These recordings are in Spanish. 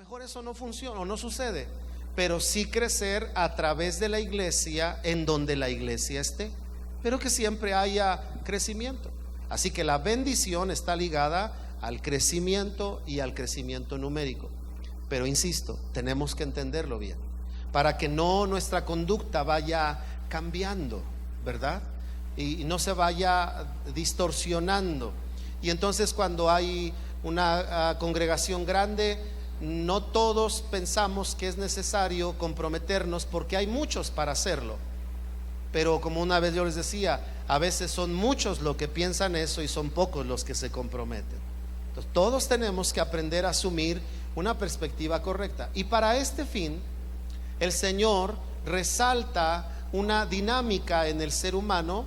mejor eso no funciona o no sucede, pero sí crecer a través de la iglesia en donde la iglesia esté, pero que siempre haya crecimiento. Así que la bendición está ligada al crecimiento y al crecimiento numérico. Pero insisto, tenemos que entenderlo bien para que no nuestra conducta vaya cambiando, ¿verdad? Y no se vaya distorsionando. Y entonces cuando hay una congregación grande, no todos pensamos que es necesario comprometernos porque hay muchos para hacerlo. Pero como una vez yo les decía, a veces son muchos los que piensan eso y son pocos los que se comprometen. Entonces, todos tenemos que aprender a asumir una perspectiva correcta. Y para este fin, el Señor resalta una dinámica en el ser humano,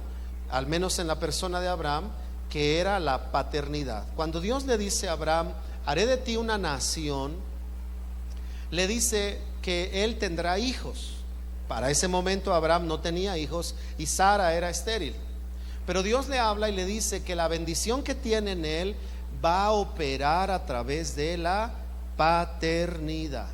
al menos en la persona de Abraham, que era la paternidad. Cuando Dios le dice a Abraham: haré de ti una nación, le dice que él tendrá hijos. Para ese momento Abraham no tenía hijos y Sara era estéril. Pero Dios le habla y le dice que la bendición que tiene en él va a operar a través de la paternidad.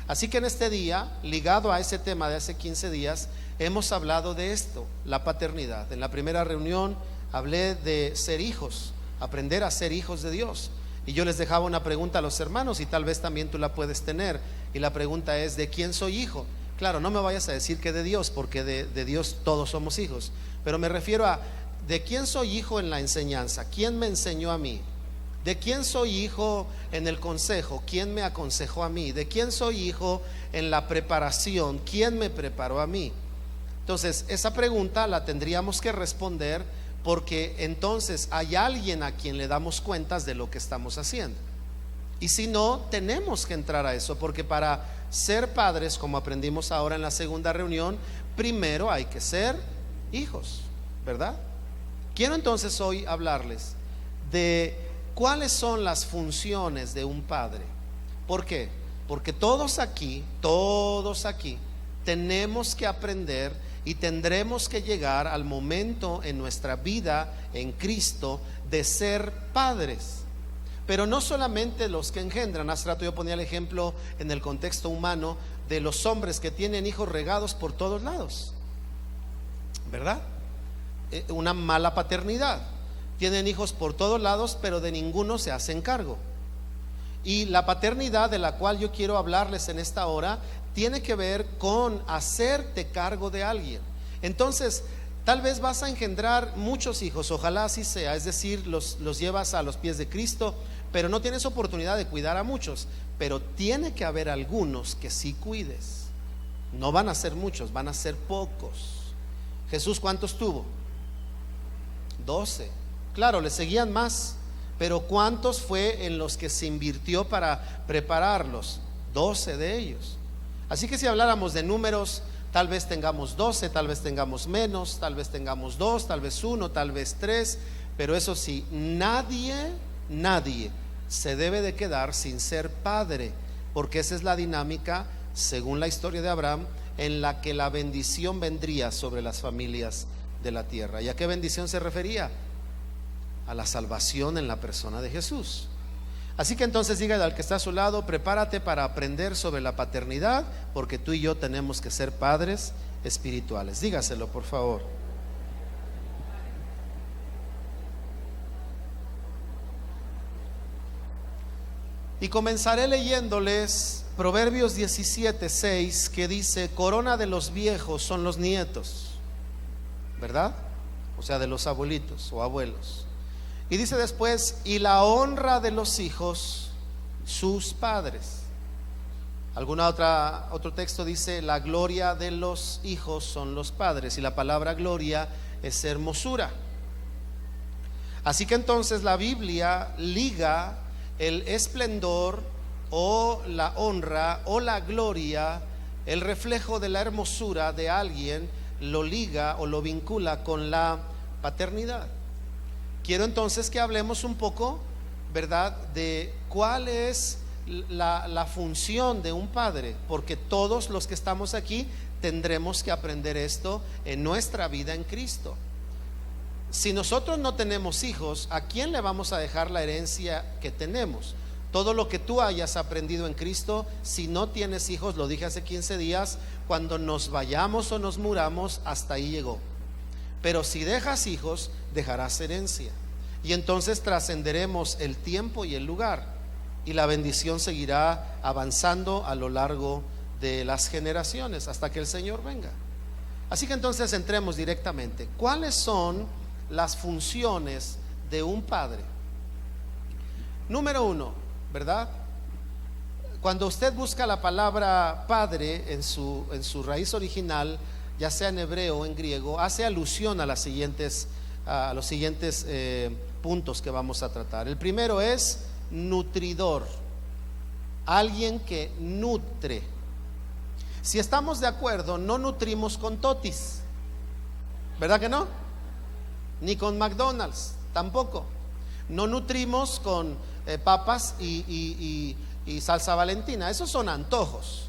Así que en este día, ligado a ese tema de hace 15 días, hemos hablado de esto, la paternidad. En la primera reunión hablé de ser hijos, aprender a ser hijos de Dios. Y yo les dejaba una pregunta a los hermanos y tal vez también tú la puedes tener. Y la pregunta es: ¿de quién soy hijo? Claro, no me vayas a decir que de Dios, porque de Dios todos somos hijos. Pero me refiero a: ¿de quién soy hijo en la enseñanza? ¿Quién me enseñó a mí? ¿De quién soy hijo en el consejo? ¿Quién me aconsejó a mí? ¿De quién soy hijo en la preparación? ¿Quién me preparó a mí? Entonces, esa pregunta la tendríamos que responder, porque entonces hay alguien a quien le damos cuentas de lo que estamos haciendo. Y si no, tenemos que entrar a eso, porque para ser padres, como aprendimos ahora en la segunda reunión, primero hay que ser hijos, ¿verdad? Quiero entonces hoy hablarles de cuáles son las funciones de un padre. ¿Por qué? Porque todos aquí tenemos que aprender y tendremos que llegar al momento en nuestra vida en Cristo de ser padres. Pero no solamente los que engendran. Hace rato yo ponía el ejemplo en el contexto humano de los hombres que tienen hijos regados por todos lados, ¿verdad? Una mala paternidad. Tienen hijos por todos lados, pero de ninguno se hacen cargo. Y la paternidad de la cual yo quiero hablarles en esta hora tiene que ver con hacerte cargo de alguien. Entonces, tal vez vas a engendrar muchos hijos, ojalá así sea, es decir, los llevas a los pies de Cristo, pero no tienes oportunidad de cuidar a muchos. Pero tiene que haber algunos que sí cuides. No van a ser muchos, van a ser pocos. Jesús, ¿cuántos tuvo? 12. Claro, le seguían más, pero ¿cuántos fue en los que se invirtió para prepararlos? 12 de ellos. Así que si habláramos de números, tal vez tengamos 12, tal vez tengamos menos, tal vez tengamos 2, tal vez 1, tal vez 3. Pero eso sí, nadie se debe de quedar sin ser padre, porque esa es la dinámica, según la historia de Abraham, en la que la bendición vendría sobre las familias de la tierra. ¿Y a qué bendición se refería? A la salvación en la persona de Jesús. Así que entonces dígale al que está a su lado: prepárate para aprender sobre la paternidad, porque tú y yo tenemos que ser padres espirituales. Dígaselo, por favor. Y comenzaré leyéndoles Proverbios 17:6, que dice: corona de los viejos son los nietos, ¿verdad? O sea, de los abuelitos o abuelos. Y dice después: y la honra de los hijos, sus padres. Otro texto dice: la gloria de los hijos son los padres. Y la palabra gloria es hermosura. Así que entonces la Biblia liga el esplendor o la honra o la gloria, el reflejo de la hermosura de alguien, lo liga o lo vincula con la paternidad. Quiero entonces que hablemos un poco, ¿verdad?, de cuál es la función de un padre, porque todos los que estamos aquí tendremos que aprender esto en nuestra vida en Cristo. Si nosotros no tenemos hijos, ¿a quién le vamos a dejar la herencia que tenemos? Todo lo que tú hayas aprendido en Cristo, si no tienes hijos, lo dije hace 15 días, cuando nos vayamos o nos muramos, hasta ahí llegó. Pero si dejas hijos, dejarás herencia. Y entonces trascenderemos el tiempo y el lugar. Y la bendición seguirá avanzando a lo largo de las generaciones hasta que el Señor venga. Así que entonces entremos directamente. ¿Cuáles son las funciones de un padre? Número uno, ¿verdad? Cuando usted busca la palabra padre en su raíz original, ya sea en hebreo o en griego, hace alusión a los siguientes puntos que vamos a tratar. El primero es nutridor, alguien que nutre. Si estamos de acuerdo, no nutrimos con totis, ¿verdad que no? Ni con McDonald's, tampoco. No nutrimos con papas y salsa Valentina, esos son antojos.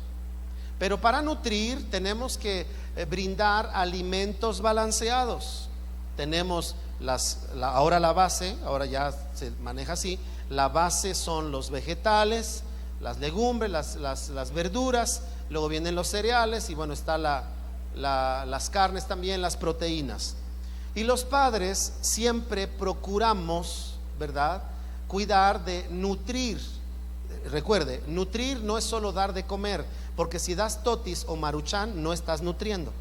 Pero para nutrir tenemos que brindar alimentos balanceados. Tenemos ahora la base, ahora ya se maneja así. La base son los vegetales, las legumbres, las verduras. Luego vienen los cereales y bueno, está las carnes también, las proteínas. Y los padres siempre procuramos, ¿verdad?, cuidar de nutrir. Recuerde, nutrir no es solo dar de comer, porque si das totis o maruchan, no estás nutriendo.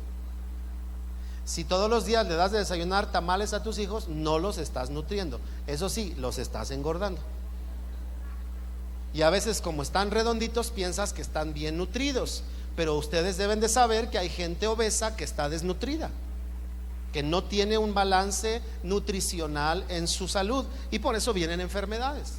Si todos los días le das de desayunar tamales a tus hijos, no los estás nutriendo. Eso sí, los estás engordando. Y a veces, como están redonditos, piensas que están bien nutridos. Pero ustedes deben de saber que hay gente obesa que está desnutrida, que no tiene un balance nutricional en su salud, y por eso vienen enfermedades.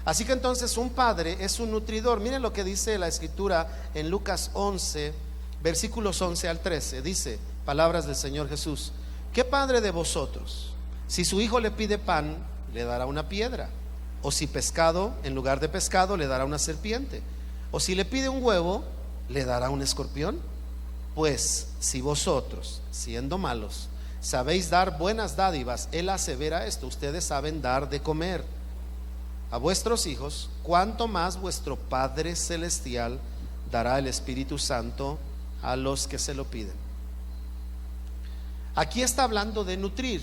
Así que entonces un padre es un nutridor. Miren lo que dice la escritura en Lucas 11, versículos 11 al 13. Dice, palabras del Señor Jesús: ¿qué padre de vosotros, si su hijo le pide pan, le dará una piedra? O si pescado, en lugar de pescado, le dará una serpiente. O si le pide un huevo, le dará un escorpión. Pues si vosotros, siendo malos, sabéis dar buenas dádivas, él asevera esto, ustedes saben dar de comer a vuestros hijos, cuánto más vuestro Padre Celestial dará el Espíritu Santo a los que se lo piden. Aquí está hablando de nutrir,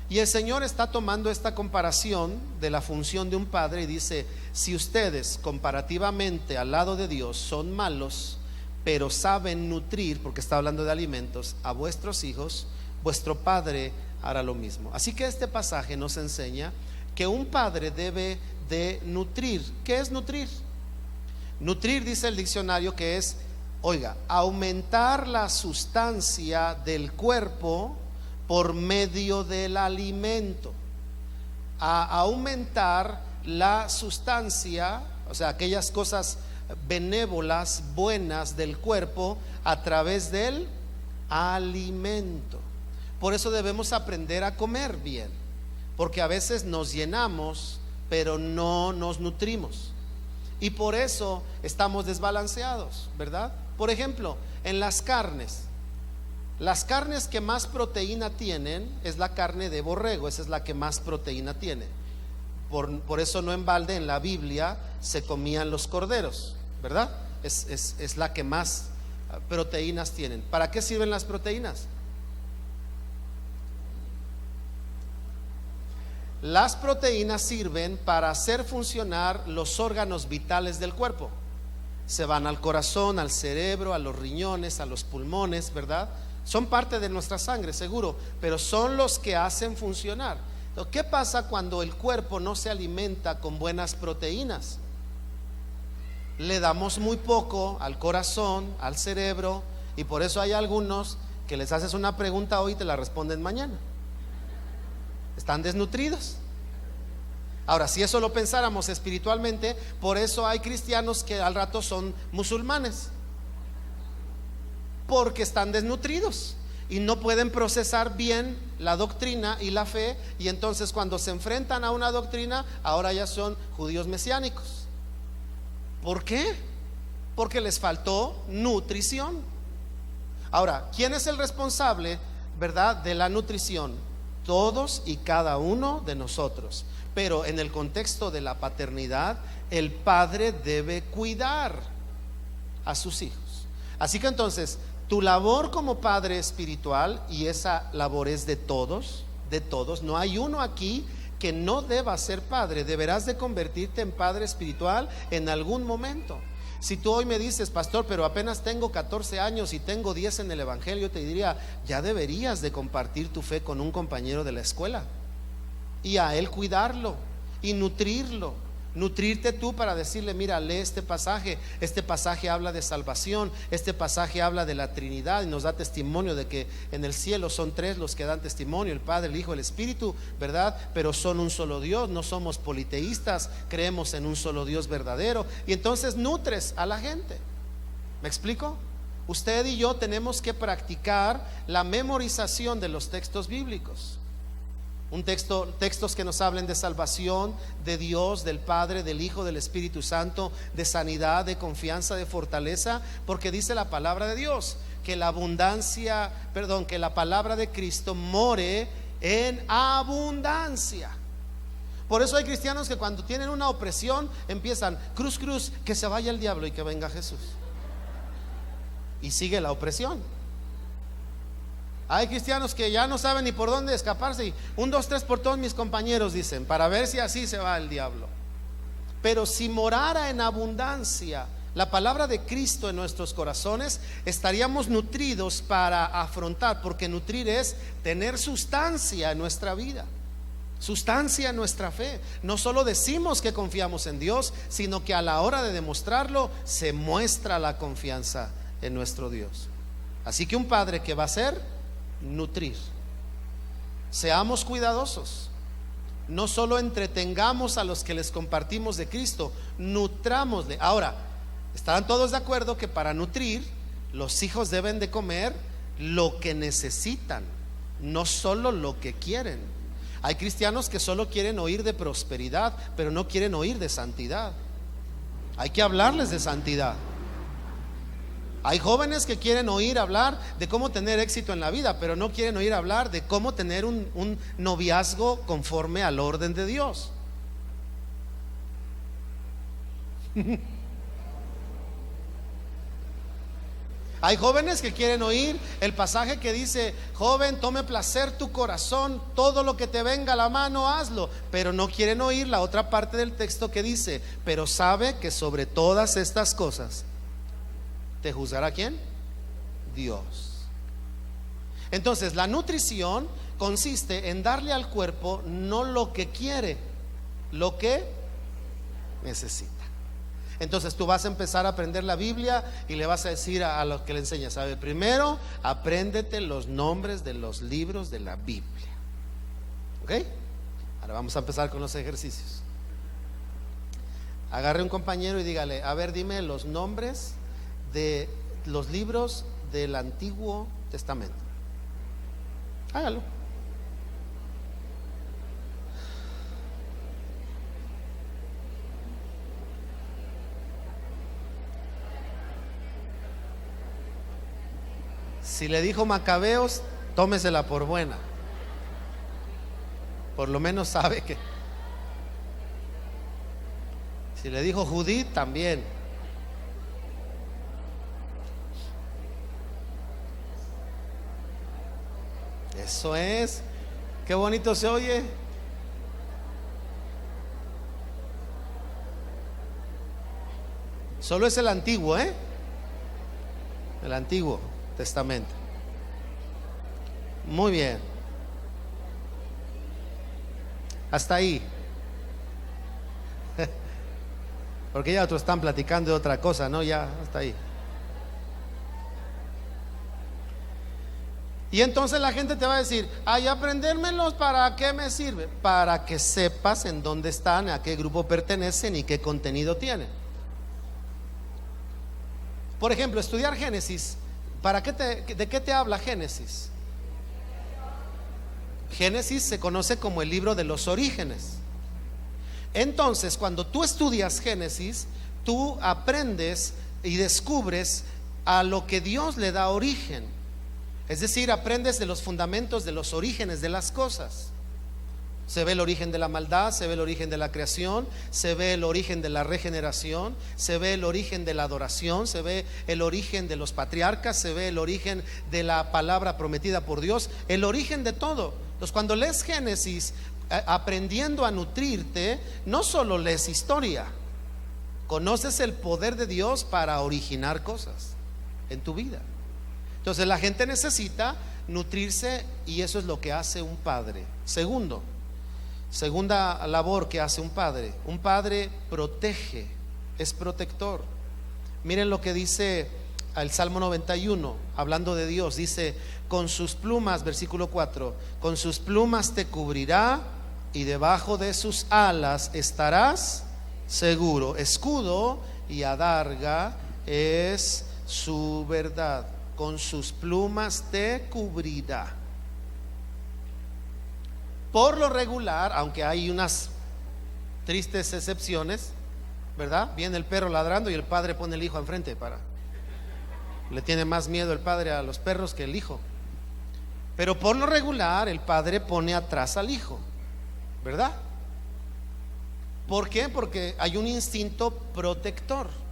y el Señor está tomando esta comparación de la función de un padre y dice: si ustedes comparativamente al lado de Dios son malos, pero saben nutrir, porque está hablando de alimentos, a vuestros hijos, vuestro Padre hará lo mismo. Así que este pasaje nos enseña que un padre debe de nutrir. ¿Qué es nutrir? Nutrir, dice el diccionario, que es, oiga, aumentar la sustancia del cuerpo por medio del alimento. A aumentar la sustancia, o sea, aquellas cosas benévolas, buenas del cuerpo, a través del alimento. Por eso debemos aprender a comer bien, porque a veces nos llenamos, pero no nos nutrimos, y por eso estamos desbalanceados, ¿verdad? Por ejemplo, en las carnes que más proteína tienen es la carne de borrego. Esa es la que más proteína tiene. Por eso no en balde en la Biblia se comían los corderos, ¿verdad? Es la que más proteínas tienen. ¿Para qué sirven las proteínas? Las proteínas sirven para hacer funcionar los órganos vitales del cuerpo. Se van al corazón, al cerebro, a los riñones, a los pulmones, ¿verdad? Son parte de nuestra sangre, seguro, pero son los que hacen funcionar. Entonces, ¿qué pasa cuando el cuerpo no se alimenta con buenas proteínas? Le damos muy poco al corazón, al cerebro, y por eso hay algunos que les haces una pregunta hoy y te la responden mañana. Están desnutridos. Ahora, si eso lo pensáramos espiritualmente, por eso hay cristianos que al rato son musulmanes, porque están desnutridos y no pueden procesar bien la doctrina y la fe, y entonces cuando se enfrentan a una doctrina, ahora ya son judíos mesiánicos. ¿Por qué? Porque les faltó nutrición. Ahora, ¿quién es el responsable, verdad, de la nutrición? Todos y cada uno de nosotros. Pero en el contexto de la paternidad, el padre debe cuidar a sus hijos. Así que entonces, tu labor como padre espiritual, y esa labor es de todos, no hay uno aquí que no deba ser padre. Deberás de convertirte en padre espiritual en algún momento. Si tú hoy me dices, pastor, pero apenas tengo 14 años y tengo 10 en el evangelio, te diría, ya deberías de compartir tu fe con un compañero de la escuela y a él cuidarlo y nutrirlo. Nutrirte tú para decirle, mira, lee este pasaje habla de salvación, este pasaje habla de la Trinidad y nos da testimonio de que en el cielo son tres los que dan testimonio, el Padre, el Hijo, el Espíritu, ¿verdad? Pero son un solo Dios, no somos politeístas, creemos en un solo Dios verdadero. Y entonces nutres a la gente. ¿Me explico? Usted y yo tenemos que practicar la memorización de los textos bíblicos. Textos que nos hablen de salvación, de Dios, del Padre, del Hijo, del Espíritu Santo, de sanidad, de confianza, de fortaleza, porque dice la palabra de Dios que que la palabra de Cristo more en abundancia. Por eso hay cristianos que cuando tienen una opresión empiezan, cruz, cruz, que se vaya el diablo y que venga Jesús. Y sigue la opresión. Hay cristianos que ya no saben ni por dónde escaparse y 1, 2, 3 por todos mis compañeros, dicen, para ver si así se va el diablo. Pero si morara en abundancia la palabra de Cristo en nuestros corazones, estaríamos nutridos para afrontar, porque nutrir es tener sustancia en nuestra vida, sustancia en nuestra fe. No solo decimos que confiamos en Dios, sino que a la hora de demostrarlo se muestra la confianza en nuestro Dios. Así que un padre, ¿qué va a hacer? Nutrir. Seamos cuidadosos. No solo entretengamos a los que les compartimos de Cristo, nutrámosle. Ahora, estarán todos de acuerdo que para nutrir, los hijos deben de comer lo que necesitan, no solo lo que quieren. Hay cristianos que solo quieren oír de prosperidad, pero no quieren oír de santidad. Hay que hablarles de santidad. Hay jóvenes que quieren oír hablar de cómo tener éxito en la vida, pero no quieren oír hablar de cómo tener un noviazgo conforme al orden de Dios. Hay jóvenes que quieren oír el pasaje que dice, joven, tome placer tu corazón, todo lo que te venga a la mano hazlo, pero no quieren oír la otra parte del texto que dice, pero sabe que sobre todas estas cosas ¿te juzgará quién? Dios. Entonces la nutrición consiste en darle al cuerpo no lo que quiere, lo que necesita. Entonces tú vas a empezar a aprender la Biblia y le vas a decir a los que le enseñas, ¿sabe? Primero apréndete los nombres de los libros de la Biblia. ¿Ok? Ahora vamos a empezar con los ejercicios. Agarre un compañero y dígale, a ver, dime los nombres de los libros del Antiguo Testamento. Hágalo. Si le dijo Macabeos, tómesela por buena. Por lo menos sabe que. Si le dijo Judith, también. Eso es. Qué bonito se oye. Solo es el antiguo, ¿eh? El Antiguo Testamento. Muy bien. Hasta ahí. Porque ya otros están platicando de otra cosa, ¿no? Ya, hasta ahí. Y entonces la gente te va a decir, ay, aprendérmelos, ¿para qué me sirve? Para que sepas en dónde están, a qué grupo pertenecen y qué contenido tienen. Por ejemplo, estudiar Génesis, ¿de qué te habla Génesis? Génesis se conoce como el libro de los orígenes. Entonces, cuando tú estudias Génesis, tú aprendes y descubres a lo que Dios le da origen. Es decir, aprendes de los fundamentos, de los orígenes de las cosas. Se ve el origen de la maldad, se ve el origen de la creación, se ve el origen de la regeneración, se ve el origen de la adoración, se ve el origen de los patriarcas, se ve el origen de la palabra prometida por Dios, el origen de todo. Entonces, cuando lees Génesis, aprendiendo a nutrirte, no solo lees historia, conoces el poder de Dios para originar cosas en tu vida. Entonces, la gente necesita nutrirse, y eso es lo que hace un padre. Segunda labor que hace un padre protege, es protector. Miren lo que dice el Salmo 91, hablando de Dios, dice: con sus plumas, versículo 4, con sus plumas te cubrirá y debajo de sus alas estarás seguro. Escudo y adarga es su verdad. Con sus plumas te cubrirá. Por lo regular, aunque hay unas tristes excepciones, ¿verdad? Viene el perro ladrando y el padre pone el hijo enfrente le tiene más miedo el padre a los perros que el hijo. Pero por lo regular el padre pone atrás al hijo, ¿verdad? ¿Por qué? Porque hay un instinto protector.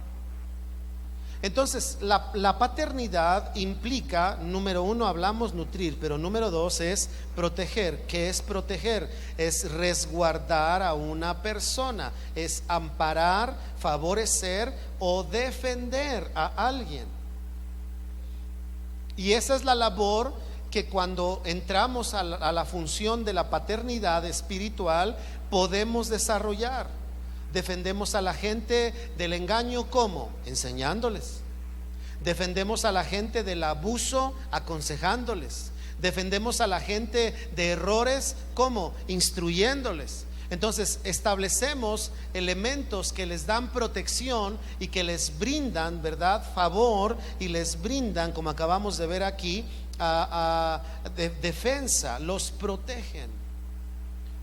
Entonces, la paternidad implica, número uno, hablamos nutrir, pero número dos es proteger. ¿Qué es proteger? Es resguardar a una persona, es amparar, favorecer o defender a alguien. Y esa es la labor que cuando entramos a la función de la paternidad espiritual podemos desarrollar. Defendemos a la gente del engaño, ¿cómo? Enseñándoles. Defendemos a la gente del abuso, aconsejándoles. Defendemos a la gente de errores, ¿cómo? Instruyéndoles. Entonces establecemos elementos que les dan protección y que les brindan, ¿verdad?, favor, y les brindan, como acabamos de ver aquí, defensa, los protegen.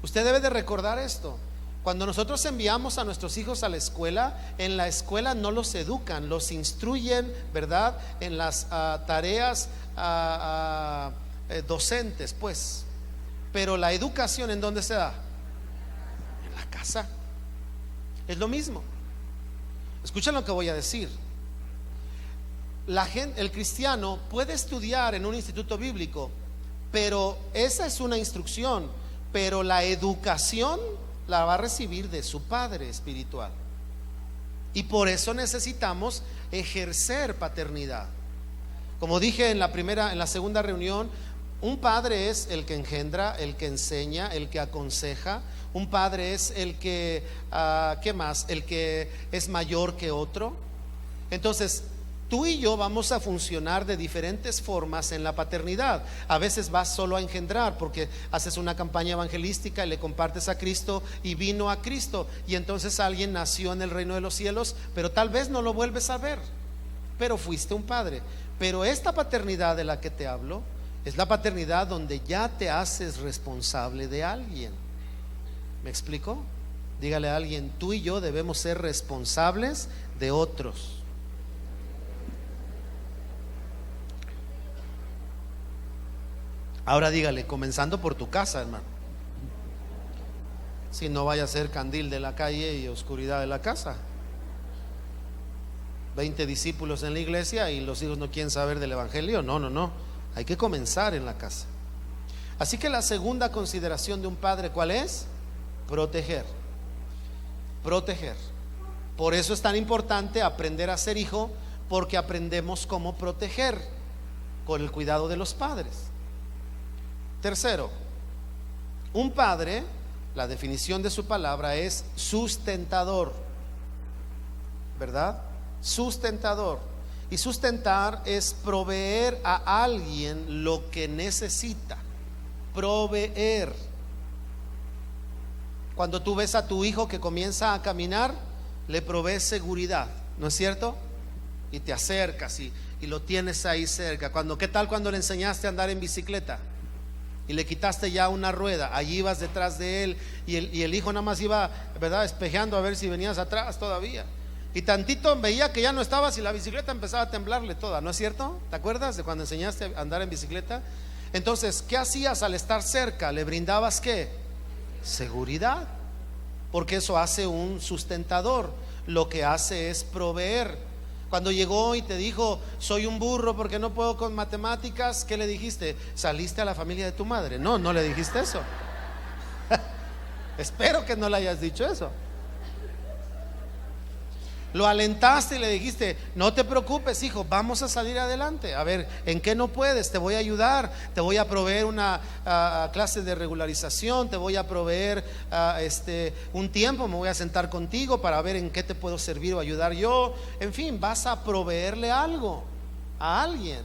Usted debe de recordar esto. Cuando nosotros enviamos a nuestros hijos a la escuela, en la escuela no los educan, los instruyen, ¿verdad?, en las tareas docentes, pues. Pero la educación, ¿en dónde se da? En la casa. Es lo mismo. Escuchen lo que voy a decir. El cristiano puede estudiar en un instituto bíblico, pero esa es una instrucción, pero la educación la va a recibir de su padre espiritual. Y por eso necesitamos ejercer paternidad. Como dije en la segunda reunión, un padre es el que engendra, el que enseña, el que aconseja. Un padre es el que, ¿qué más? El que es mayor que otro. Entonces, tú y yo vamos a funcionar de diferentes formas en la paternidad. A veces vas solo a engendrar porque haces una campaña evangelística y le compartes a Cristo y vino a Cristo, y entonces alguien nació en el reino de los cielos, pero tal vez no lo vuelves a ver, pero fuiste un padre. Pero esta paternidad de la que te hablo es la paternidad donde ya te haces responsable de alguien. ¿Me explico? Dígale a alguien: tú y yo debemos ser responsables de otros. Ahora dígale, comenzando por tu casa, hermano. Si no vaya a ser candil de la calle y oscuridad de la casa. 20 discípulos en la iglesia y los hijos no quieren saber del evangelio. No. Hay que comenzar en la casa. Así que la segunda consideración de un padre, ¿cuál es? Proteger. Proteger. Por eso es tan importante aprender a ser hijo, porque aprendemos cómo proteger con el cuidado de los padres. Tercero, un padre, la definición de su palabra es sustentador, ¿verdad? Sustentador. Y sustentar es proveer a alguien lo que necesita. Proveer. Cuando tú ves a tu hijo que comienza a caminar, le provees seguridad, ¿no es cierto? Y te acercas y lo tienes ahí cerca. ¿Qué tal cuando le enseñaste a andar en bicicleta y le quitaste ya una rueda? Allí ibas detrás de él y el hijo nada más iba, ¿verdad?, espejeando a ver si venías atrás todavía. Y tantito veía que ya no estabas y la bicicleta empezaba a temblarle toda, ¿no es cierto? ¿Te acuerdas de cuando enseñaste a andar en bicicleta? Entonces, ¿qué hacías al estar cerca? ¿Le brindabas qué? Seguridad, porque eso hace un sustentador. Lo que hace es proveer. Cuando llegó y te dijo, soy un burro porque no puedo con matemáticas, ¿qué le dijiste? ¿Saliste a la familia de tu madre? No, no le dijiste eso. Espero que no le hayas dicho eso. Lo alentaste y le dijiste, no te preocupes, hijo, vamos a salir adelante. A ver, ¿en qué no puedes? Te voy a ayudar, te voy a proveer una clase de regularización, te voy a proveer un tiempo, me voy a sentar contigo para ver en qué te puedo servir o ayudar yo. En fin, vas a proveerle algo a alguien.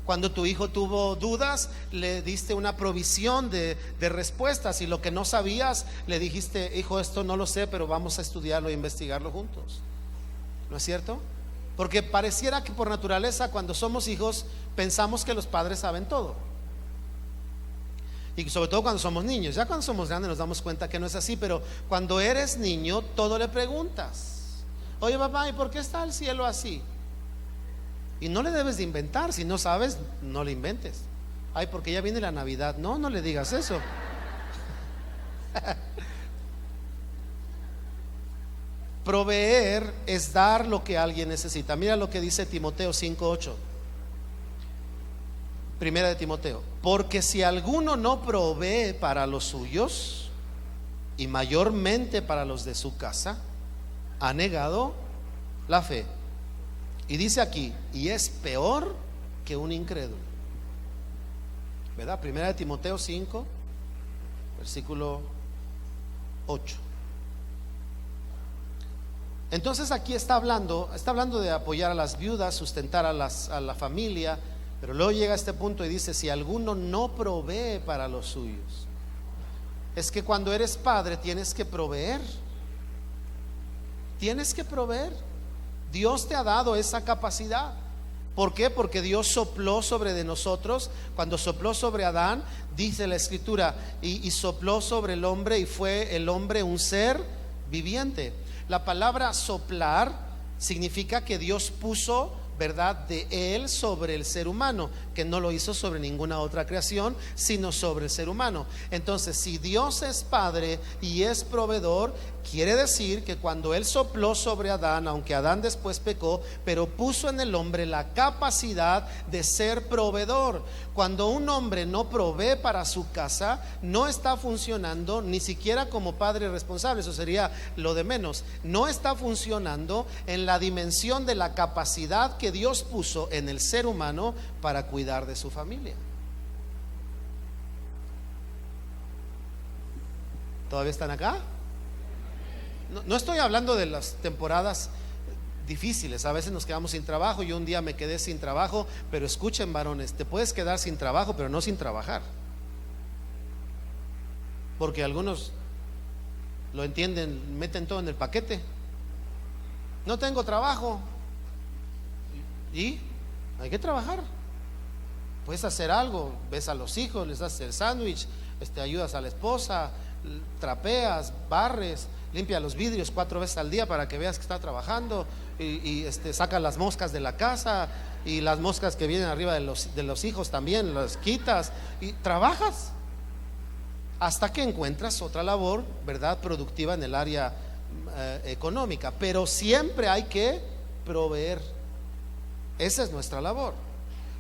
Cuando tu hijo tuvo dudas, le diste una provisión de respuestas, y lo que no sabías, le dijiste, hijo, esto no lo sé, pero vamos a estudiarlo e investigarlo juntos. ¿No es cierto? Porque pareciera que por naturaleza, cuando somos hijos, pensamos que los padres saben todo. Y sobre todo cuando somos niños. Ya cuando somos grandes nos damos cuenta que no es así. Pero cuando eres niño, todo le preguntas. Oye, papá, ¿y por qué está el cielo así? Y no le debes de inventar. Si no sabes, no le inventes. Ay, porque ya viene la Navidad. No, no le digas eso. Proveer es dar lo que alguien necesita. Mira lo que dice Timoteo 5:8. Primera de Timoteo. Porque si alguno no provee para los suyos, y mayormente para los de su casa, ha negado la fe. Y dice aquí, y es peor que un incrédulo. ¿Verdad? Primera de Timoteo 5, versículo 8. Entonces aquí está hablando de apoyar a las viudas, sustentar a la familia, pero luego llega a este punto y dice, si alguno no provee para los suyos. Es que cuando eres padre tienes que proveer. Tienes que proveer. Dios te ha dado esa capacidad. ¿Por qué? Porque Dios sopló sobre de nosotros. Cuando sopló sobre Adán, dice la Escritura, y sopló sobre el hombre, y fue el hombre un ser viviente. La palabra soplar significa que Dios puso, ¿verdad?, de Él sobre el ser humano, que no lo hizo sobre ninguna otra creación, sino sobre el ser humano. Entonces, si Dios es Padre y es proveedor, quiere decir que cuando Él sopló sobre Adán, aunque Adán después pecó, pero puso en el hombre la capacidad de ser proveedor. Cuando un hombre no provee para su casa, no está funcionando ni siquiera como padre responsable. Eso sería lo de menos. No está funcionando en la dimensión de la capacidad que Dios puso en el ser humano para cuidar de su familia. ¿Todavía están acá? No estoy hablando de las temporadas difíciles. A veces nos quedamos sin trabajo. Yo un día me quedé sin trabajo, pero escuchen, varones, te puedes quedar sin trabajo, pero no sin trabajar. Porque algunos lo entienden, meten todo en el paquete. No tengo trabajo. Y hay que trabajar. Puedes hacer algo, ves a los hijos, les haces el sándwich, ayudas a la esposa, trapeas, barres, limpia los vidrios 4 veces al día para que veas que está trabajando, y saca las moscas de la casa, y las moscas que vienen arriba de los hijos también las quitas, y trabajas hasta que encuentras otra labor, ¿verdad?, productiva en el área económica. Pero siempre hay que proveer. Esa es nuestra labor.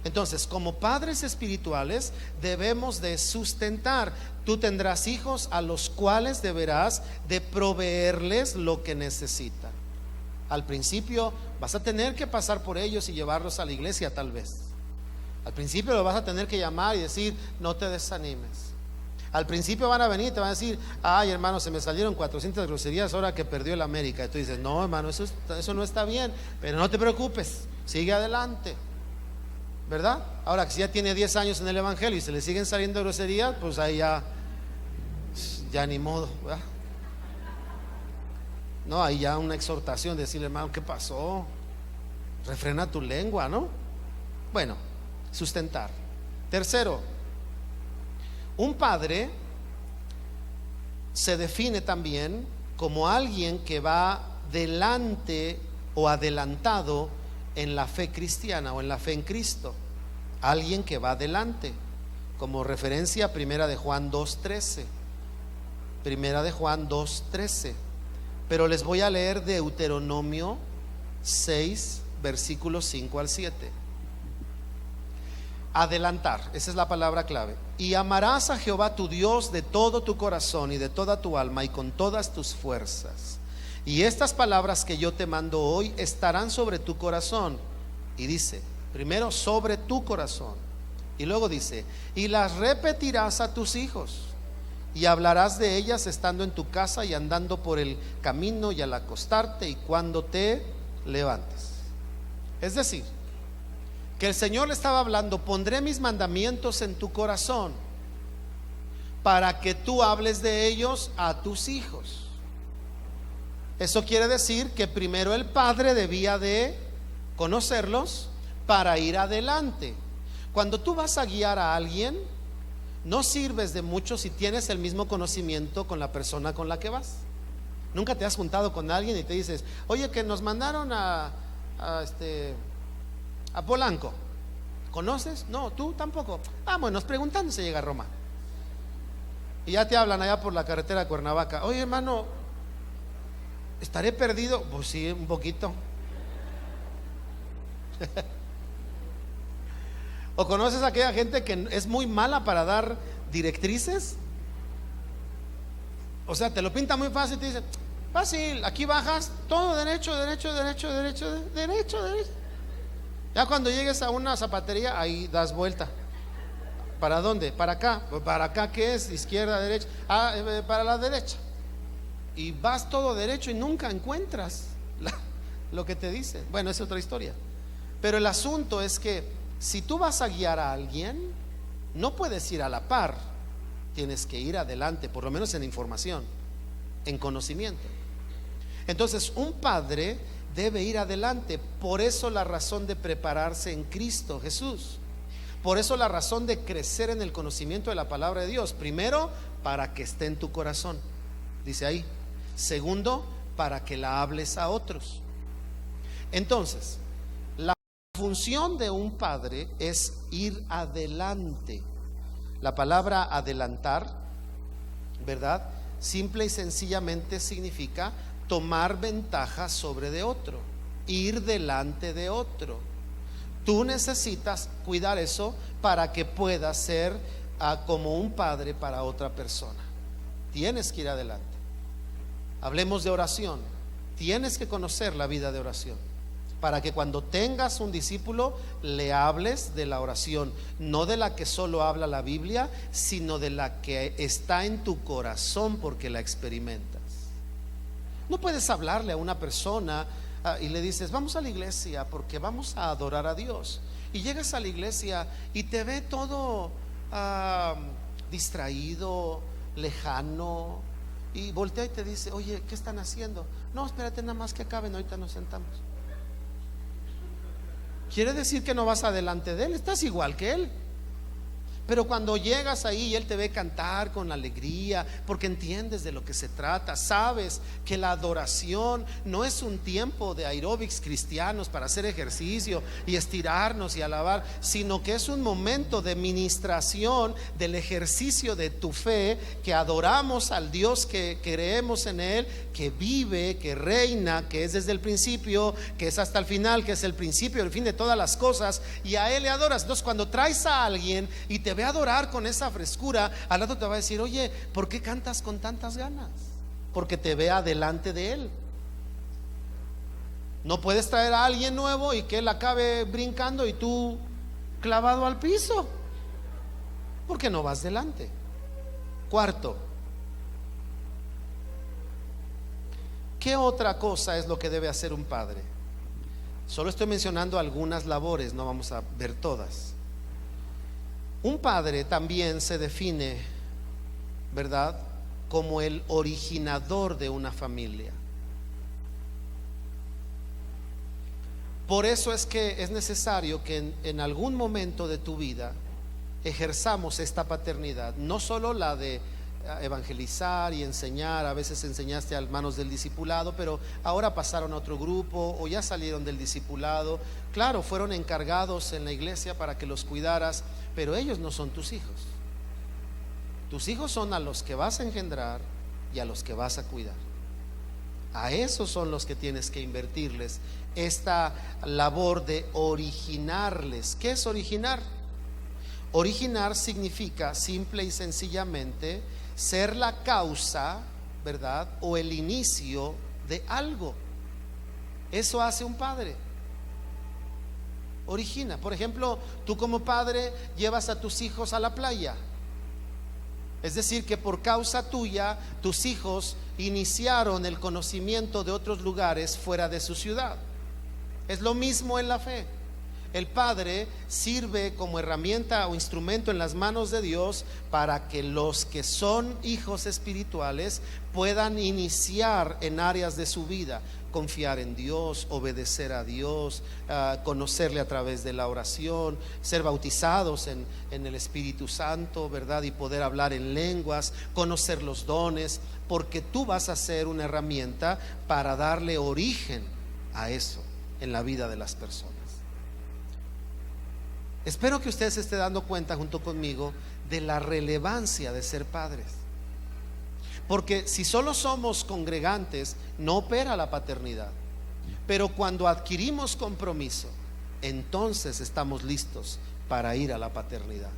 Entonces, como padres espirituales debemos de sustentar. Tú tendrás hijos a los cuales deberás de proveerles lo que necesitan. Al principio vas a tener que pasar por ellos y llevarlos a la iglesia, tal vez. Al principio lo vas a tener que llamar y decir, no te desanimes. Al principio van a venir y te van a decir, ay, hermano, se me salieron 400 groserías ahora que perdió el América. Y tú dices, no, hermano, eso no está bien, pero no te preocupes, sigue adelante, ¿verdad? Ahora, si ya tiene 10 años en el evangelio y se le siguen saliendo groserías, pues ahí ya ni modo, ¿verdad? No, ahí ya una exhortación, decirle, hermano, ¿qué pasó? Refrena tu lengua, ¿no? Bueno, sustentar. Tercero, un padre se define también como alguien que va delante o adelantado en la fe cristiana o en la fe en Cristo. Alguien que va adelante, como referencia primera de Juan 2:13. Primera de Juan 2:13. Pero les voy a leer Deuteronomio 6, versículos 5 al 7. Adelantar, esa es la palabra clave. Y amarás a Jehová tu Dios de todo tu corazón y de toda tu alma y con todas tus fuerzas. Y estas palabras que yo te mando hoy estarán sobre tu corazón. Y dice, primero sobre tu corazón. Y luego dice, y las repetirás a tus hijos. Y hablarás de ellas estando en tu casa y andando por el camino y al acostarte y cuando te levantes. Es decir, que el Señor le estaba hablando, pondré mis mandamientos en tu corazón para que tú hables de ellos a tus hijos. Eso quiere decir que primero el padre debía de conocerlos para ir adelante. Cuando tú vas a guiar a alguien, no sirves de mucho si tienes el mismo conocimiento con la persona con la que vas. Nunca te has juntado con alguien y te dices, oye, que nos mandaron a Polanco. ¿Conoces? No, tú tampoco. Vámonos preguntando si llega a Roma. Y ya te hablan allá por la carretera de Cuernavaca. Oye, hermano, ¿estaré perdido? Pues sí, un poquito. ¿O conoces a aquella gente que es muy mala para dar directrices? O sea, te lo pinta muy fácil, te dicen, fácil, aquí bajas, todo derecho, derecho, derecho, derecho, derecho, derecho. Ya cuando llegues a una zapatería, ahí das vuelta. ¿Para dónde? Para acá. ¿Para acá qué es? Izquierda, derecha. Para la derecha. Y vas todo derecho y nunca encuentras lo que te dice. Bueno, es otra historia. Pero el asunto es que si tú vas a guiar a alguien, no puedes ir a la par, tienes que ir adelante, por lo menos en información, en conocimiento. Entonces, un padre debe ir adelante. Por eso la razón de prepararse en Cristo Jesús. Por eso la razón de crecer en el conocimiento de la palabra de Dios. Primero, para que esté en tu corazón, dice ahí. Segundo, para que la hables a otros. Entonces, la función de un padre es ir adelante. La palabra adelantar, ¿verdad? Simple y sencillamente significa tomar ventaja sobre de otro, ir delante de otro. Tú necesitas cuidar eso para que puedas ser como un padre para otra persona. Tienes que ir adelante. Hablemos de oración. Tienes que conocer la vida de oración para que cuando tengas un discípulo le hables de la oración, no de la que solo habla la Biblia, sino de la que está en tu corazón porque la experimentas. No puedes hablarle a una persona y le dices, vamos a la iglesia porque vamos a adorar a Dios, y llegas a la iglesia y te ve todo distraído, lejano, y voltea y te dice, oye, ¿qué están haciendo? No, espérate nada más que acaben, ahorita nos sentamos. Quiere decir que no vas adelante de él, estás igual que él. Pero cuando llegas ahí y él te ve cantar con alegría, porque entiendes de lo que se trata, sabes que la adoración no es un tiempo de aeróbics cristianos para hacer ejercicio y estirarnos y alabar, sino que es un momento de ministración del ejercicio de tu fe, que adoramos al Dios que creemos en él, que vive, que reina, que es desde el principio, que es hasta el final, que es el principio y el fin de todas las cosas, y a él le adoras. Entonces, cuando traes a alguien y te ve adorar con esa frescura, al rato te va a decir, oye, ¿por qué cantas con tantas ganas? Porque te ve adelante de él. No puedes traer a alguien nuevo y que él acabe brincando y tú clavado al piso, porque no vas delante. Cuarto, ¿qué otra cosa es lo que debe hacer un padre? Solo estoy mencionando algunas labores, no vamos a ver todas. Un padre también se define, ¿verdad?, como el originador de una familia. Por eso es que es necesario que en algún momento de tu vida ejerzamos esta paternidad, no solo la de evangelizar y enseñar. A veces enseñaste a manos del discipulado, pero ahora pasaron a otro grupo o ya salieron del discipulado. Claro, fueron encargados en la iglesia para que los cuidaras, pero ellos no son tus hijos. Tus hijos son a los que vas a engendrar, y a los que vas a cuidar. A esos son los que tienes que invertirles esta labor de originarles. ¿Qué es originar? Originar significa simple y sencillamente ser la causa, ¿verdad? O el inicio de algo. Eso hace un padre. Origina. Por ejemplo, tú como padre llevas a tus hijos a la playa. Es decir, que por causa tuya, tus hijos iniciaron el conocimiento de otros lugares fuera de su ciudad. Es lo mismo en la fe. El padre sirve como herramienta o instrumento en las manos de Dios para que los que son hijos espirituales puedan iniciar en áreas de su vida, confiar en Dios, obedecer a Dios, conocerle a través de la oración, ser bautizados en el Espíritu Santo, ¿verdad? Y poder hablar en lenguas, conocer los dones, porque tú vas a ser una herramienta para darle origen a eso en la vida de las personas. Espero que usted se esté dando cuenta junto conmigo de la relevancia de ser padres. Porque si solo somos congregantes, no opera la paternidad. Pero cuando adquirimos compromiso, entonces estamos listos para ir a la paternidad.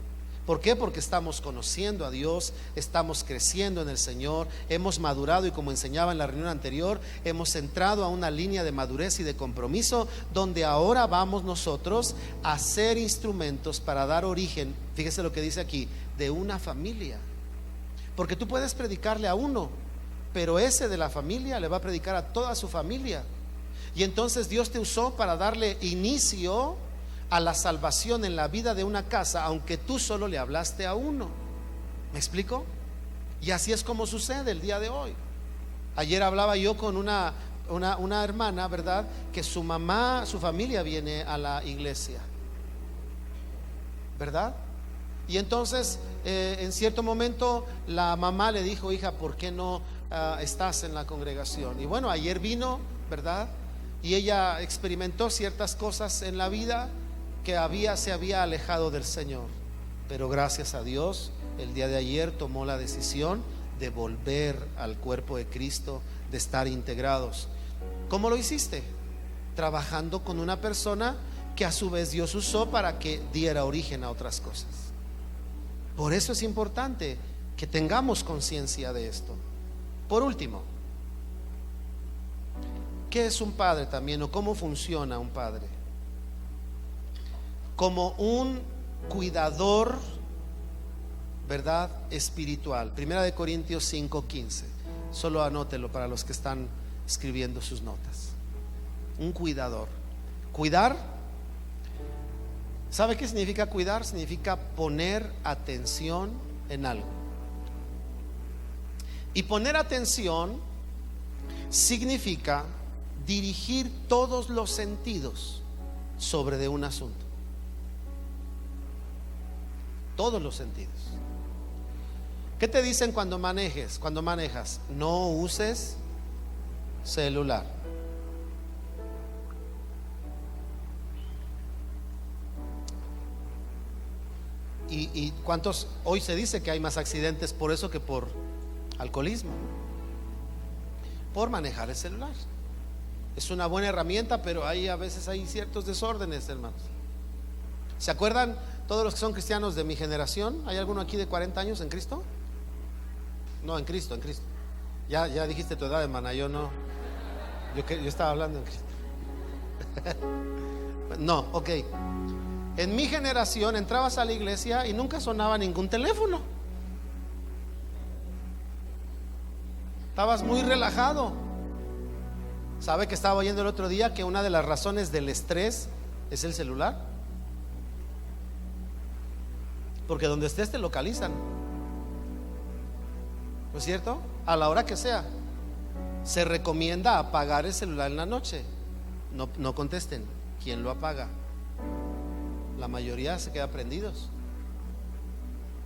¿Por qué? Porque estamos conociendo a Dios, estamos creciendo en el Señor, hemos madurado y, como enseñaba en la reunión anterior, hemos entrado a una línea de madurez y de compromiso donde ahora vamos nosotros a ser instrumentos para dar origen, fíjese lo que dice aquí, de una familia. Porque tú puedes predicarle a uno, pero ese de la familia le va a predicar a toda su familia. Y entonces Dios te usó para darle inicio a la salvación en la vida de una casa, aunque tú solo le hablaste a uno. ¿Me explico? Y así es como sucede el día de hoy. Ayer hablaba yo con una hermana, ¿verdad? Que su mamá, su familia viene a la iglesia, ¿verdad? Y entonces en cierto momento la mamá le dijo: hija, ¿por qué no estás en la congregación? Y bueno, ayer vino, ¿verdad? Y ella experimentó ciertas cosas en la vida que se había alejado del Señor, pero gracias a Dios el día de ayer tomó la decisión de volver al cuerpo de Cristo, de estar integrados. ¿Cómo lo hiciste? Trabajando con una persona que a su vez Dios usó para que diera origen a otras cosas. Por eso es importante que tengamos conciencia de esto. Por último, ¿qué es un padre también, o cómo funciona un padre? Como un cuidador, ¿verdad? Espiritual. Primera de Corintios 5:15. Solo anótelo para los que están escribiendo sus notas. Un cuidador. Cuidar, ¿sabe qué significa cuidar? Significa poner atención en algo. Y poner atención significa dirigir todos los sentidos sobre de un asunto. Todos los sentidos. ¿Qué te dicen cuando manejes? Cuando manejas, no uses celular. Y cuántos, hoy se dice que hay más accidentes por eso que por alcoholismo, por manejar el celular. Es una buena herramienta, pero a veces hay ciertos desórdenes, hermanos. ¿Se acuerdan todos los que son cristianos de mi generación? ¿Hay alguno aquí de 40 años en Cristo? No, en Cristo. Ya dijiste tu edad, hermana. Yo no. Yo estaba hablando en Cristo. No, ok. En mi generación entrabas a la iglesia y nunca sonaba ningún teléfono. Estabas muy relajado. ¿Sabe que estaba oyendo el otro día que una de las razones del estrés es el celular? Porque donde estés te localizan, ¿no es cierto? A la hora que sea. Se recomienda apagar el celular en la noche. No contesten. ¿Quién lo apaga? La mayoría se queda prendidos.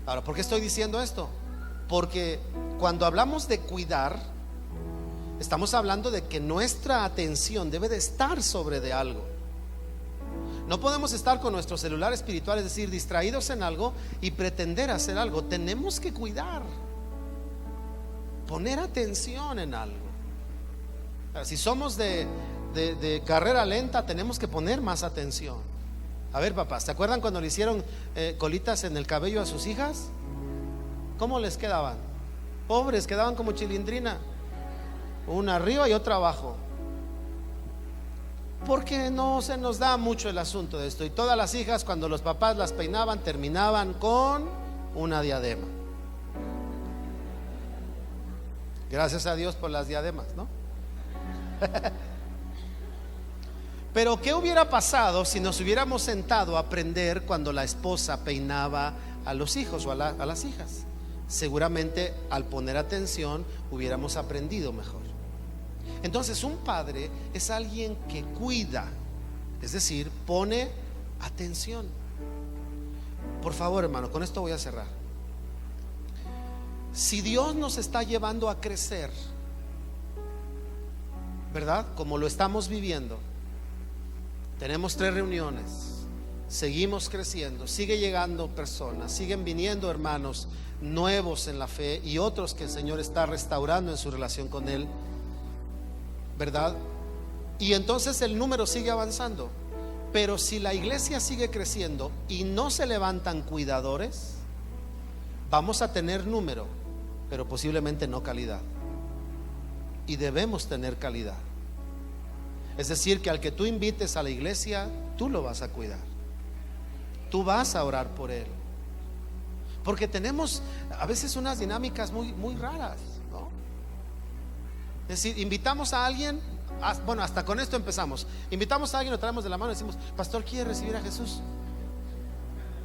Ahora, ¿por qué estoy diciendo esto? Porque cuando hablamos de cuidar, estamos hablando de que nuestra atención debe de estar sobre de algo. No podemos estar con nuestro celular espiritual, es decir, distraídos en algo y pretender hacer algo. Tenemos que cuidar. poner atención en algo. Si somos de carrera lenta, tenemos que poner más atención. A ver, papás, ¿se acuerdan cuando le hicieron colitas en el cabello a sus hijas? ¿Cómo les quedaban? Pobres, quedaban como chilindrina, una arriba y otra abajo. Porque no se nos da mucho el asunto de esto. Y todas las hijas, cuando los papás las peinaban, terminaban con una diadema. Gracias a Dios por las diademas, ¿no? Pero ¿qué hubiera pasado si nos hubiéramos sentado a aprender cuando la esposa peinaba a los hijos o a las hijas? Seguramente al poner atención hubiéramos aprendido mejor. Entonces un padre es alguien que cuida, es decir, pone atención. Por favor, hermano, con esto voy a cerrar. Si Dios nos está llevando a crecer, ¿verdad? Como lo estamos viviendo, tenemos 3 reuniones, seguimos creciendo, sigue llegando personas, siguen viniendo hermanos nuevos en la fe y otros que el Señor está restaurando en su relación con Él, ¿verdad? Y entonces el número sigue avanzando. Pero si la iglesia sigue creciendo y no se levantan cuidadores, vamos a tener número, pero posiblemente no calidad. Y debemos tener calidad. Es decir, que al que tú invites a la iglesia, tú lo vas a cuidar, tú vas a orar por él. Porque tenemos a veces unas dinámicas muy raras, ¿no? Es decir, invitamos a alguien, bueno, hasta con esto empezamos. Invitamos a alguien, lo traemos de la mano y decimos: pastor, ¿quiere recibir a Jesús?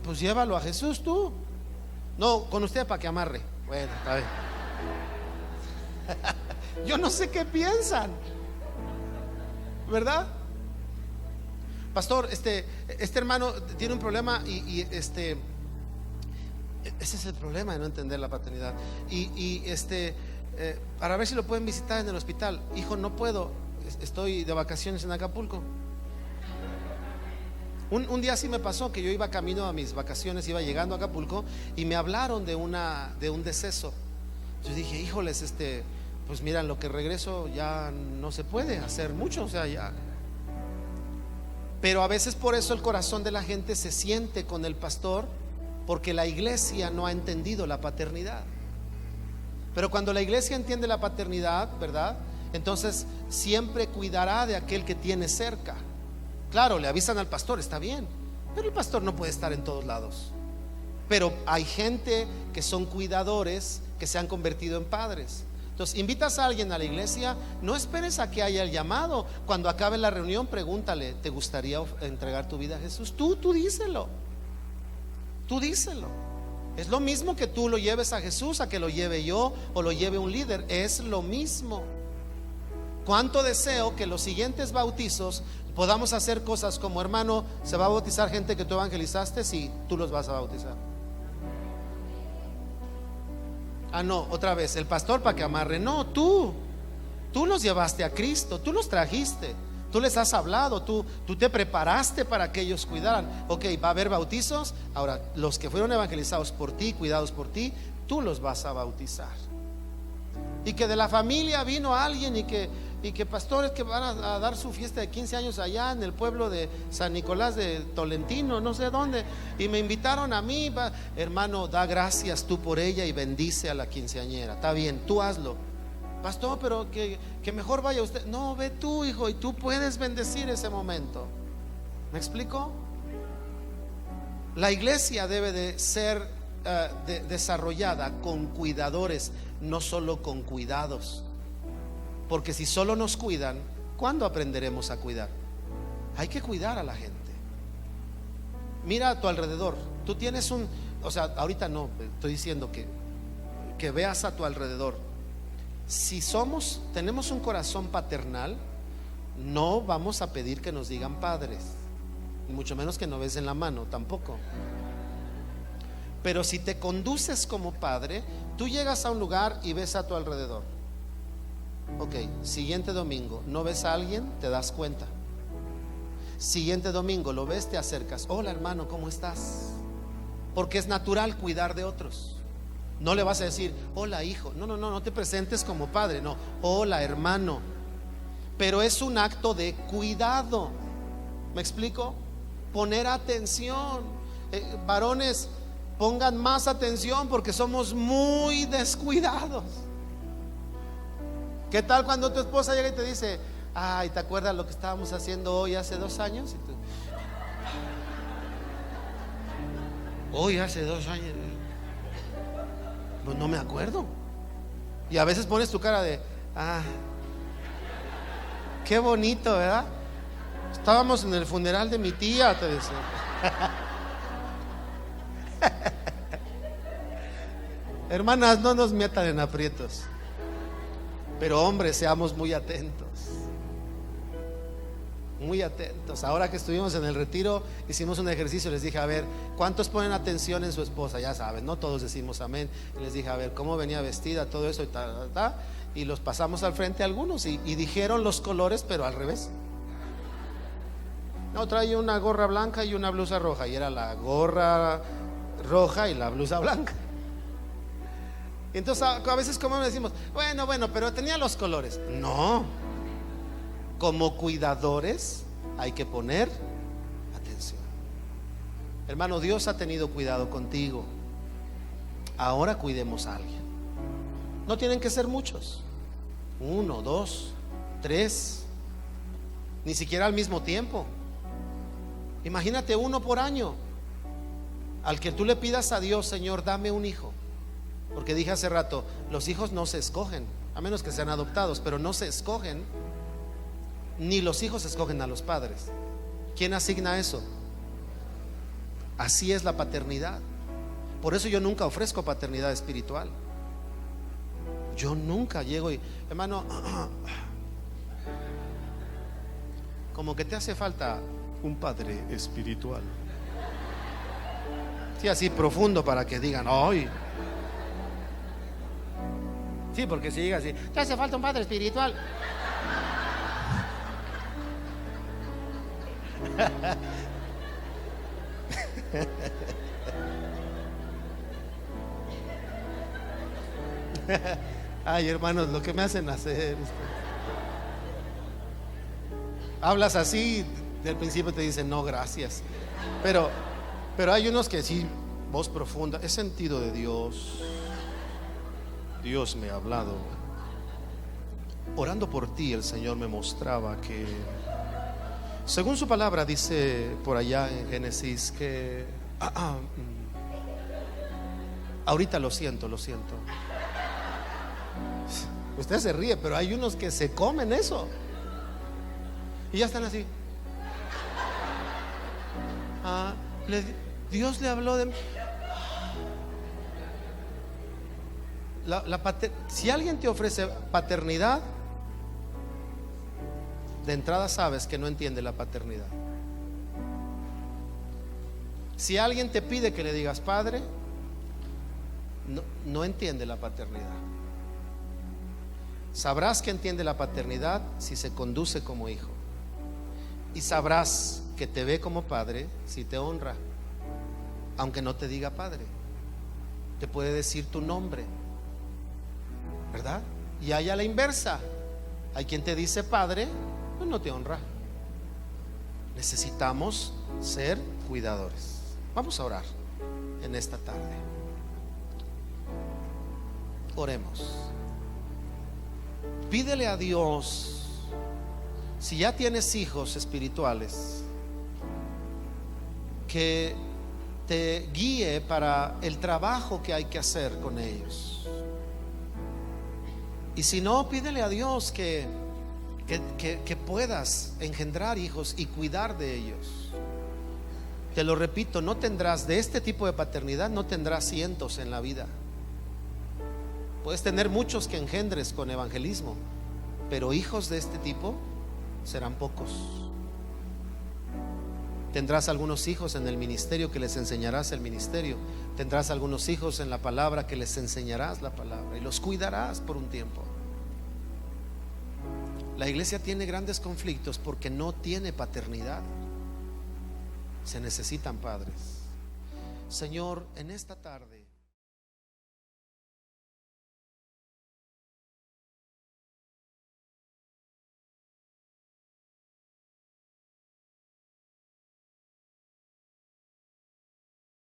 Pues llévalo a Jesús tú. No, con usted para que amarre. Bueno, está bien. Yo no sé qué piensan, ¿verdad? Pastor, este hermano tiene un problema y ese es el problema de no entender la paternidad. Para ver si lo pueden visitar en el hospital. Hijo, no puedo, estoy de vacaciones en Acapulco. Un día sí me pasó que yo iba camino a mis vacaciones, iba llegando a Acapulco y me hablaron de un deceso. Yo dije: híjoles, pues mira, en lo que regreso ya no se puede hacer mucho, o sea, ya. Pero a veces por eso el corazón de la gente se siente con el pastor, porque la iglesia no ha entendido la paternidad. Pero cuando la iglesia entiende la paternidad, ¿verdad? Entonces siempre cuidará de aquel que tiene cerca. Claro, le avisan al pastor, está bien, pero el pastor no puede estar en todos lados. Pero hay gente que son cuidadores, que se han convertido en padres. Entonces, invitas a alguien a la iglesia, no esperes a que haya el llamado. Cuando acabe la reunión, pregúntale: ¿te gustaría entregar tu vida a Jesús? Tú díselo. Tú díselo. Es lo mismo que tú lo lleves a Jesús, a que lo lleve yo o lo lleve un líder. Es lo mismo. Cuánto deseo que los siguientes bautizos podamos hacer cosas como: hermano, se va a bautizar gente que tú evangelizaste, si tú los vas a bautizar. Ah, no, otra vez, el pastor para que amarre. No, tú los llevaste a Cristo, tú los trajiste, tú les has hablado, tú te preparaste para que ellos cuidaran. Ok, va a haber bautizos. Ahora, los que fueron evangelizados por ti, cuidados por ti, tú los vas a bautizar. Y que de la familia vino alguien y que pastores que van a dar su fiesta de 15 años allá en el pueblo de San Nicolás de Tolentino, no sé dónde, y me invitaron a mí. Hermano, da gracias tú por ella y bendice a la quinceañera. Está bien, tú hazlo. Pastor, pero que mejor vaya usted. No, ve tú, hijo, y tú puedes bendecir ese momento. ¿Me explico? La iglesia debe de ser desarrollada con cuidadores, no solo con cuidados. Porque si solo nos cuidan, ¿cuándo aprenderemos a cuidar? Hay que cuidar a la gente. Mira a tu alrededor. Tú tienes ahorita no, estoy diciendo que veas a tu alrededor. Si tenemos un corazón paternal, no vamos a pedir que nos digan padres, y mucho menos que no besen la mano, tampoco. Pero si te conduces como padre, tú llegas a un lugar y ves a tu alrededor. Ok, siguiente domingo, ¿no ves a alguien? Te das cuenta. Siguiente domingo, lo ves, te acercas. Hola hermano, ¿cómo estás? Porque es natural cuidar de otros. No le vas a decir, hola hijo. No, no, no, no te presentes como padre. No, hola hermano. Pero es un acto de cuidado. ¿Me explico? Poner atención. Varones, pongan más atención porque somos muy descuidados. ¿Qué tal cuando tu esposa llega y te dice, ay, ¿te acuerdas lo que estábamos haciendo hoy hace 2 años? Y tú, hoy hace 2 años. Pues no me acuerdo. Y a veces pones tu cara de, qué bonito, ¿verdad? Estábamos en el funeral de mi tía, te dice. Hermanas, no nos metan en aprietos. Pero hombres, seamos muy atentos. Muy atentos. Ahora que estuvimos en el retiro, hicimos un ejercicio. Les dije, a ver, ¿cuántos ponen atención en su esposa? Ya saben, no todos decimos amén. Y les dije, a ver, cómo venía vestida, todo eso y tal, tal. Y los pasamos al frente a algunos y dijeron los colores, pero al revés. No, traía una gorra blanca y una blusa roja. Y era la gorra roja y la blusa blanca. Y entonces a veces como decimos, bueno, pero tenía los colores. No. Como cuidadores hay que poner atención. Hermano, Dios ha tenido cuidado contigo. Ahora cuidemos a alguien. No tienen que ser muchos. 1, 2, 3. Ni siquiera al mismo tiempo. Imagínate 1 por año. Al que tú le pidas a Dios, Señor, dame un hijo. Porque dije hace rato, los hijos no se escogen, a menos que sean adoptados, pero no se escogen. Ni los hijos escogen a los padres. ¿Quién asigna eso? Así es la paternidad. Por eso yo nunca ofrezco paternidad espiritual. Yo nunca llego y, hermano, como que te hace falta un padre espiritual. Sí, así profundo para que digan, ¡ay! Sí, porque si llega así, te hace falta un padre espiritual. Ay, hermanos, lo que me hacen hacer. Hablas así, del principio te dicen no, gracias. Pero hay unos que sí, voz profunda, es sentido de Dios. Dios me ha hablado. Orando por ti, el Señor me mostraba que, según su palabra, dice por allá en Génesis que ahorita lo siento. Usted se ríe, pero hay unos que se comen eso y ya están así. Dios le habló de si alguien te ofrece paternidad, de entrada sabes que no entiende la paternidad. Si alguien te pide que le digas padre, no entiende la paternidad. Sabrás que entiende la paternidad si se conduce como hijo. Y sabrás que te ve como padre si te honra, aunque no te diga padre. Te puede decir tu nombre, ¿verdad? Y hay a la inversa. Hay quien te dice padre, pues no te honra. Necesitamos ser cuidadores. Vamos a orar en esta tarde. Oremos. Pídele a Dios, si ya tienes hijos espirituales, que te guíe para el trabajo que hay que hacer con ellos. Y si no, pídele a Dios que puedas engendrar hijos y cuidar de ellos. Te lo repito, no tendrás de este tipo de paternidad, no tendrás cientos en la vida. Puedes tener muchos que engendres con evangelismo, pero hijos de este tipo serán pocos. Tendrás algunos hijos en el ministerio que les enseñarás el ministerio. Tendrás algunos hijos en la palabra que les enseñarás la palabra y los cuidarás por un tiempo. La iglesia tiene grandes conflictos porque no tiene paternidad. Se necesitan padres. Señor, en esta tarde